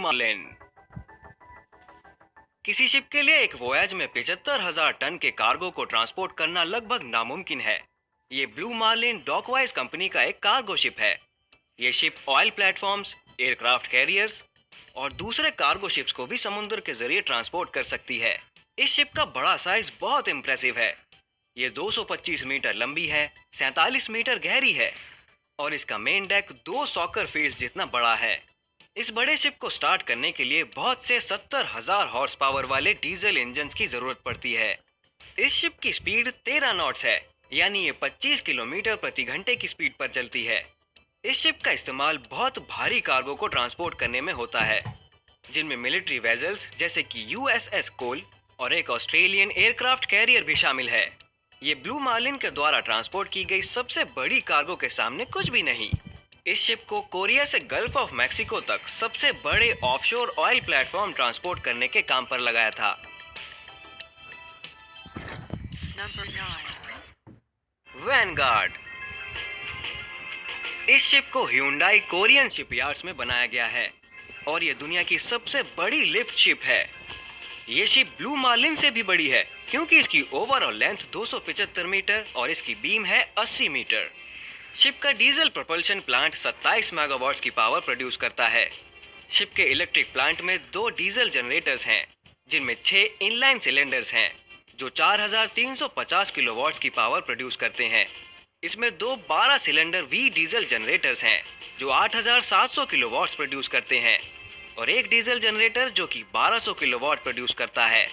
Marlin. किसी ship के लिए एक वोयाज में 75,000 टन के कार्गो को ट्रांसपोर्ट करना लगभग नामुमकिन है। ये ब्लू मार्लिन डॉकवाइज कंपनी का एक कार्गो शिप है। ये ship oil platforms, aircraft carriers और दूसरे कार्गो शिप्स को भी समुद्र के जरिए ट्रांसपोर्ट कर सकती है। इस शिप का बड़ा साइज बहुत इंप्रेसिव है। ये 225 मीटर लंबी है, 47 मीटर गहरी है और इसका मेन डेक 2 सॉकर फील्ड जितना बड़ा है। इस बड़े शिप को स्टार्ट करने के लिए बहुत से 70,000 हॉर्स पावर वाले डीजल इंजन की जरूरत पड़ती है। इस शिप की स्पीड 13 नॉट्स है, यानी ये 25 किलोमीटर प्रति घंटे की स्पीड पर चलती है। इस शिप का इस्तेमाल बहुत भारी कार्गो को ट्रांसपोर्ट करने में होता है, जिनमें मिलिट्री वेजल्स जैसे कि यूएसएस कोल और एक ऑस्ट्रेलियन एयरक्राफ्ट कैरियर भी शामिल है। ये ब्लू मार्लिन के द्वारा ट्रांसपोर्ट की गई सबसे बड़ी कार्गो के सामने कुछ भी नहीं। इस शिप को कोरिया से गल्फ ऑफ मैक्सिको तक सबसे बड़े ऑफशोर ऑयल प्लेटफॉर्म ट्रांसपोर्ट करने के काम पर लगाया था। वैनगार्ड। इस शिप को ह्यूंडई कोरियन शिपयार्ड्स में बनाया गया है और ये दुनिया की सबसे बड़ी लिफ्ट शिप है। ये शिप ब्लू मार्लिन से भी बड़ी है क्योंकि इसकी ओवरऑल लेंथ 275 मीटर और इसकी बीम है 80 मीटर। शिप का डीजल प्रोपल्शन प्लांट 27 मेगावाट्स की पावर प्रोड्यूस करता है। शिप के इलेक्ट्रिक प्लांट में 2 डीजल जनरेटर्स हैं, जिनमें 6 इनलाइन सिलेंडर्स हैं जो 4,350 किलोवाट्स की पावर प्रोड्यूस करते हैं। इसमें 2 12 सिलेंडर वी डीजल जनरेटर्स हैं जो 8,700 किलोवाट्स प्रोड्यूस करते हैं और एक डीजल जनरेटर जो कि 1200 किलोवाट प्रोड्यूस करता है।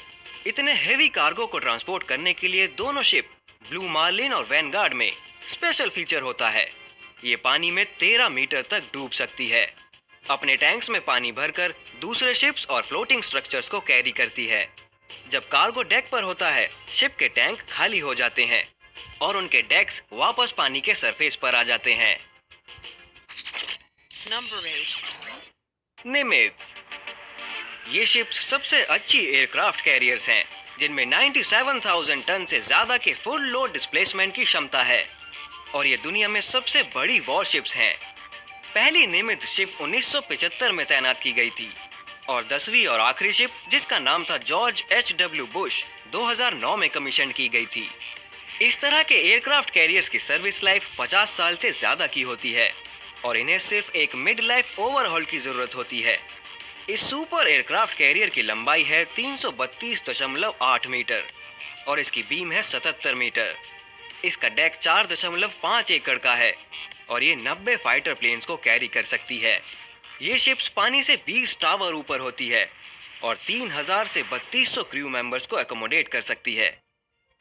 इतने हेवी कार्गो को ट्रांसपोर्ट करने के लिए दोनों शिप ब्लू मार्लिन और वैनगार्ड में स्पेशल फीचर होता है। ये पानी में 13 मीटर तक डूब सकती है। अपने टैंक्स में पानी भरकर दूसरे शिप्स और फ्लोटिंग स्ट्रक्चर्स को कैरी करती है। जब कार्गो डेक पर होता है, शिप के टैंक खाली हो जाते हैं और उनके डेक्स वापस पानी के सरफेस पर आ जाते हैं। नंबर 8, निमित्ज। ये शिप्स सबसे अच्छी एयरक्राफ्ट कैरियर्स हैं, जिनमें 97,000 टन से ज्यादा के फुल लोड डिस्प्लेसमेंट की क्षमता है और ये दुनिया में सबसे बड़ी वॉरशिप्स हैं। पहली निमित्ज शिप 1975 में तैनात की गई थी और 10वीं और आखिरी शिप, जिसका नाम था जॉर्ज एच.डब्ल्यू. बुश, 2009 में कमीशन की गई थी। इस तरह के एयरक्राफ्ट कैरियर्स की सर्विस लाइफ 50 साल से ज्यादा की होती है और इन्हें सिर्फ एक मिड लाइफ ओवरहॉल की जरूरत होती है। इस सुपर एयरक्राफ्ट कैरियर की लंबाई है 332.8 मीटर और इसकी बीम है 77 मीटर। इसका डेक 4.5 एकड़ का है और ये 90 फाइटर प्लेन्स को कैरी कर सकती है। ये शिप्स पानी से 20 टावर ऊपर होती है और 3,000 से 3,200 क्रू मेंबर्स को एकोमोडेट कर सकती है।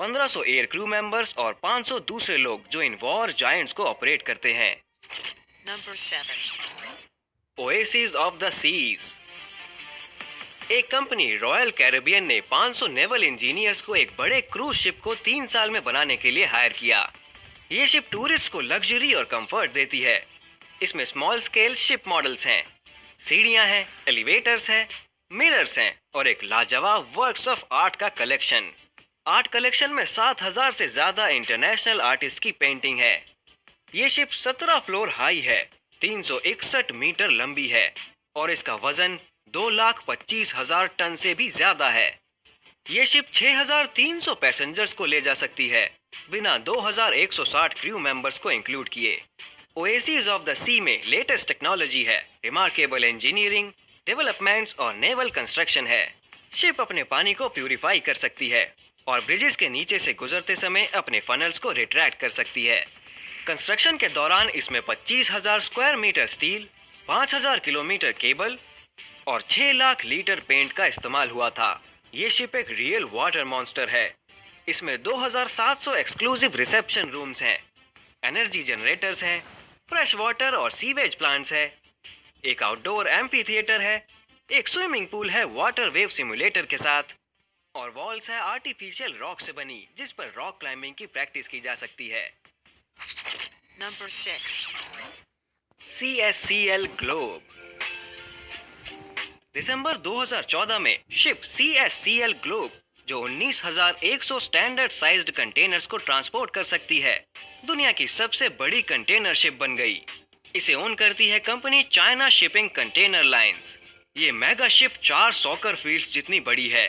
1,500 एयर क्रू मेंबर्स और 500 दूसरे लोग जो इन वॉर जायंट्स को ऑपरेट करते हैं। Number 7, Oasis of the Seas. एक कंपनी रॉयल कैरेबियन ने 500 नेवल इंजीनियर्स को एक बड़े क्रूज शिप को 3 साल में बनाने के लिए हायर किया। ये शिप टूरिस्ट को लग्जरी और कंफर्ट देती है। इसमें स्मॉल स्केल शिप मॉडल्स हैं, सीढ़ियां हैं, एलिवेटर्स हैं, मिरर्स हैं और एक लाजवाब वर्क्स ऑफ आर्ट का कलेक्शन। आर्ट कलेक्शन में 7,000 से ज्यादा इंटरनेशनल आर्टिस्ट की पेंटिंग है। ये शिप 17 फ्लोर हाई है, 361 मीटर लंबी है और इसका वजन 2,25,000 टन से भी ज्यादा है। ये शिप 6,300 पैसेंजर्स को ले जा सकती है, बिना 2,160 क्रू मेंबर्स को इंक्लूड किए। ओएसिस ऑफ द सी में लेटेस्ट टेक्नोलॉजी है, रिमार्केबल इंजीनियरिंग, डेवलपमेंट्स और नेवल कंस्ट्रक्शन है। शिप अपने पानी को प्यूरिफाई कर सकती है और ब्रिजेस के नीचे से गुजरते समय अपने फनल्स को रिट्रैक्ट कर सकती है। कंस्ट्रक्शन के दौरान इसमें 25,000 square metre steel, 5,000 kilometre cable और 6 लाख लीटर पेंट का इस्तेमाल हुआ था। ये शिप एक रियल वाटर मॉन्स्टर है। इसमें 2,700 एक्सक्लूसिव रिसेप्शन रूम्स हैं, एनर्जी जनरेटर्स हैं, फ्रेश वाटर और सीवेज प्लांट्स है, एक आउटडोर एम्फी थिएटर है, एक स्विमिंग पूल है वाटर वेव सिमुलेटर के साथ और वॉल्स है आर्टिफिशियल रॉक से बनी, जिस पर रॉक क्लाइंबिंग की प्रैक्टिस की जा सकती है। Number 6, CSCL globe. दिसंबर 2014 में शिप CSCL ग्लोब, जो 19,100 स्टैंडर्ड साइज्ड कंटेनर्स को ट्रांसपोर्ट कर सकती है, दुनिया की सबसे बड़ी कंटेनर शिप बन गई। इसे ओन करती है company China shipping container lines. ये मेगा शिप 4 सॉकर फील्ड्स जितनी बड़ी है।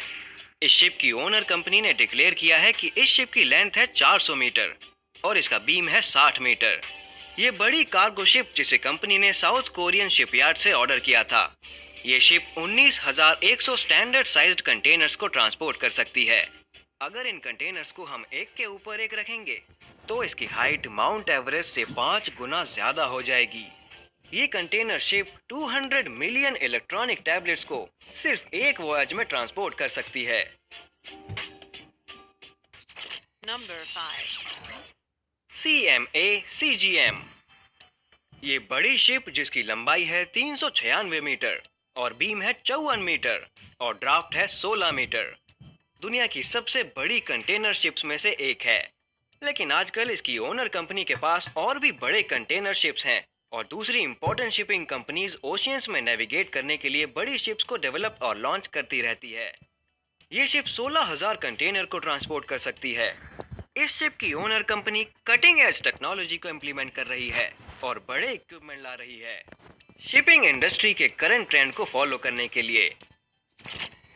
इस शिप की ओनर कंपनी ने डिक्लेयर किया है कि इस शिप की लेंथ है 400 मीटर और इसका बीम है 60 मीटर। ये बड़ी कार्गो शिप जिसे कंपनी ने साउथ कोरियन शिपयार्ड से ऑर्डर किया था। ये शिप 19,100 स्टैंडर्ड साइज्ड कंटेनर्स को ट्रांसपोर्ट कर सकती है। अगर इन कंटेनर्स को हम एक के ऊपर एक रखेंगे तो इसकी हाइट माउंट एवरेस्ट से 5 गुना ज्यादा हो जाएगी। ये container ship 200 million electronic tablets को सिर्फ एक वॉयज में ट्रांसपोर्ट कर सकती है। Number 5. CMA CGM। ये बड़ी शिप जिसकी लंबाई है 396 मीटर और बीम है 54 मीटर और ड्राफ्ट है 16 मीटर। दुनिया की सबसे बड़ी कंटेनर शिप्स में से एक है, लेकिन आजकल इसकी ओनर कंपनी के पास और भी बड़े कंटेनर शिप्स हैं और दूसरी इंपॉर्टेंट शिपिंग कंपनीज ओशियंस में नेविगेट करने के लिए बड़ी शिप्स को डेवलप और लॉन्च करती रहती है। ये शिप 16,000 कंटेनर को ट्रांसपोर्ट कर सकती है। इस शिप की owner company cutting edge technology को इम्प्लीमेंट कर रही है और बड़े इक्विपमेंट ला रही है शिपिंग इंडस्ट्री के करंट ट्रेंड को फॉलो करने के लिए।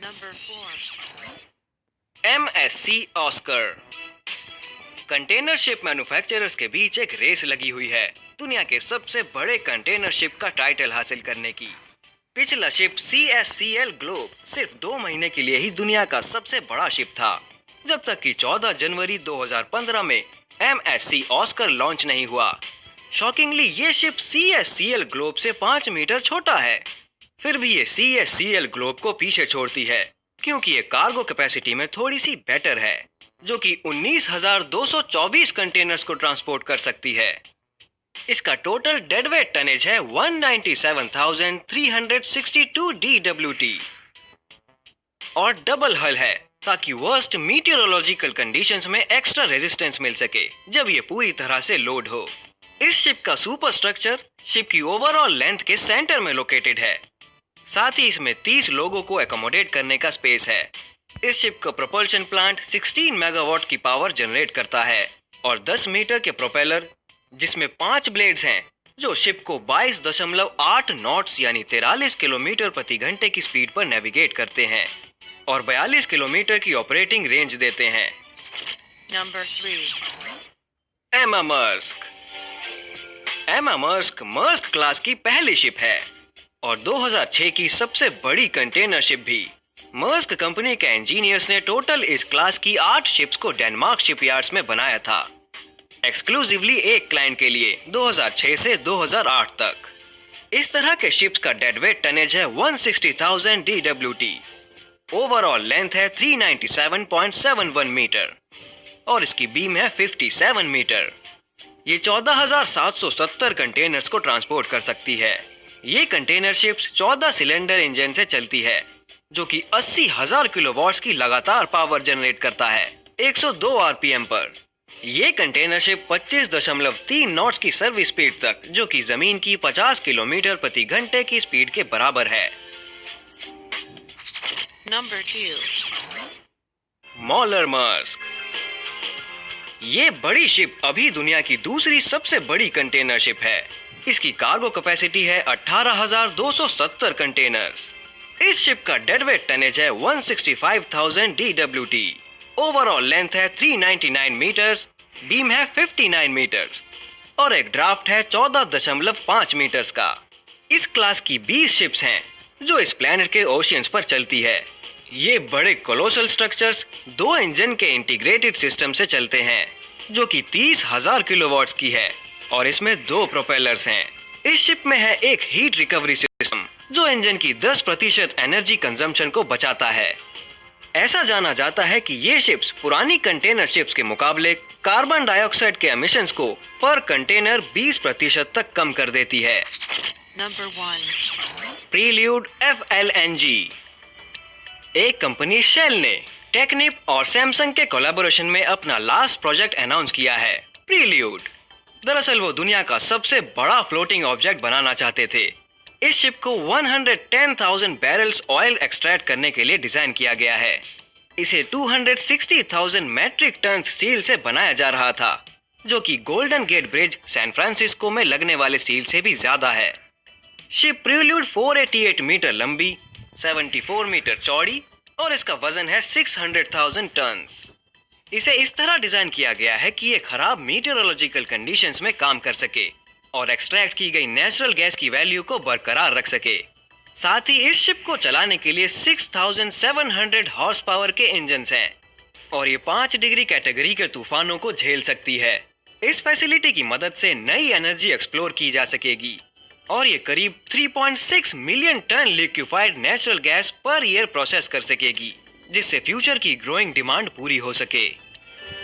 Number 4. MSC Oscar. Container ship manufacturers के बीच एक रेस लगी हुई है दुनिया के सबसे बड़े कंटेनर शिप का टाइटल हासिल करने की। पिछला शिप CSCL ग्लोब सिर्फ 2 महीने के लिए ही दुनिया का सबसे बड़ा शिप था, जब तक कि 14 जनवरी 2015 में MSC ऑस्कर लॉन्च नहीं हुआ। शॉकिंगली ये शिप CSCL ग्लोब से 5 मीटर छोटा है। फिर भी ये CSCL ग्लोब को पीछे छोड़ती है क्योंकि ये कार्गो कैपेसिटी में थोड़ी सी बेटर है, जो कि 19,224 कंटेनर्स को ट्रांसपोर्ट कर सकती है। इसका टोटल डेडवेट टनेज है 197,362 DWT और डबल हल है ताकि वर्स्ट मीटियोरोलॉजिकल कंडीशंस में एक्स्ट्रा रेजिस्टेंस मिल सके जब ये पूरी तरह से लोड हो। इस शिप का सुपर स्ट्रक्चर शिप की ओवरऑल लेंथ के सेंटर में लोकेटेड है। साथ ही इसमें 30 लोगों को एकोमोडेट करने का स्पेस है। इस शिप का प्रोपल्शन प्लांट 16 मेगावाट की पावर जनरेट करता है और 10 मीटर के प्रोपेलर जिसमें 5 ब्लेड्स हैं जो शिप को 22.8 नॉट्स यानी 43 किलोमीटर प्रति घंटे की स्पीड पर नेविगेट करते हैं और 42 किलोमीटर की ऑपरेटिंग रेंज देते हैं। Number 3. एमा मर्स्क। एमा मर्स्क मर्स्क क्लास की पहली शिप है और 2006 की सबसे बड़ी कंटेनर शिप भी। मर्स्क कंपनी के इंजीनियर्स ने टोटल इस क्लास की 8 शिप्स को डेनमार्क शिपयार्ड्स में बनाया था, एक्सक्लूसिवली एक क्लाइंट के लिए 2006 से 2008 तक। इस तरह के शिप्स का डेडवेट टनेज है 160,000 DWT। ओवरऑल लेंथ है 397.71 मीटर और इसकी बीम है 57 मीटर। ये 14,770 कंटेनर्स को ट्रांसपोर्ट कर सकती है। ये कंटेनर शिप्स 14 सिलेंडर इंजन से चलती है जो कि 80,000 किलोवाट्स की लगातार पावर जनरेट करता है 102 RPM पर। ये कंटेनर शिप 25.3 नॉट्स की सर्विस स्पीड तक, जो कि जमीन की 50 किलोमीटर प्रति घंटे की स्पीड के बराबर है। Number 2. मॉलर मर्स्क। ये बड़ी शिप अभी दुनिया की दूसरी सबसे बड़ी कंटेनर शिप है। इसकी कार्गो कैपेसिटी है 18,270 कंटेनर्स। इस शिप का डेडवेट टनेज है 165,000 DWT। ओवरऑल लेंथ है 399 मीटर्स, बीम है 59 मीटर्स और एक ड्राफ्ट है 14.5 मीटर्स का। इस क्लास की 20 शिप्स हैं जो इस प्लेनेट के ओशियंस पर चलती है। ये बड़े कोलोसल स्ट्रक्चर्स 2 इंजन के इंटीग्रेटेड सिस्टम से चलते हैं जो कि 30,000 किलोवाट्स की है और इसमें 2 प्रोपेलर्स हैं। इस शिप में है एक हीट रिकवरी सिस्टम जो इंजन की 10% एनर्जी कंजम्पशन को बचाता है। ऐसा जाना जाता है कि ये शिप्स पुरानी कंटेनर शिप्स के मुकाबले कार्बन डाइऑक्साइड के एमिशंस को पर कंटेनर 20% तक कम कर देती है। Number 1. Prelude FLNG। एक कंपनी शेल ने टेक्निप और सैमसंग के कोलैबोरेशन में अपना लास्ट प्रोजेक्ट अनाउंस किया है, प्रील्यूड। दरअसल वो दुनिया का सबसे बड़ा फ्लोटिंग ऑब्जेक्ट बनाना चाहते थे। इस शिप को 110,000 बैरल्स ऑयल एक्सट्रैक्ट करने के लिए डिजाइन किया गया है। इसे 260,000 मैट्रिक टन स्टील से बनाया जा रहा था, जो कि Golden Gate Bridge San Francisco लगने वाले स्टील से भी ज्यादा है। शिप प्रील्यूड 488 मीटर लंबी, 74 मीटर चौड़ी और इसका वजन है 600,000 टन्स। इसे इस तरह डिजाइन किया गया है कि ये खराब मीटेरोलॉजिकल कंडीशंस में काम कर सके और एक्सट्रैक्ट की गई नेचुरल गैस की वैल्यू को बरकरार रख सके। साथ ही इस शिप को चलाने के लिए 6,700 हॉर्स पावर के इंजन्स हैं और ये 5 डिग्री कैटेगरी के तूफानों को झेल सकती है। इस फैसिलिटी की मदद से नई एनर्जी एक्सप्लोर की जा सकेगी और ये करीब 3.6 million ton liquefied natural gas per year process कर सकेगी, जिससे फ्यूचर की ग्रोइंग डिमांड पूरी हो सके।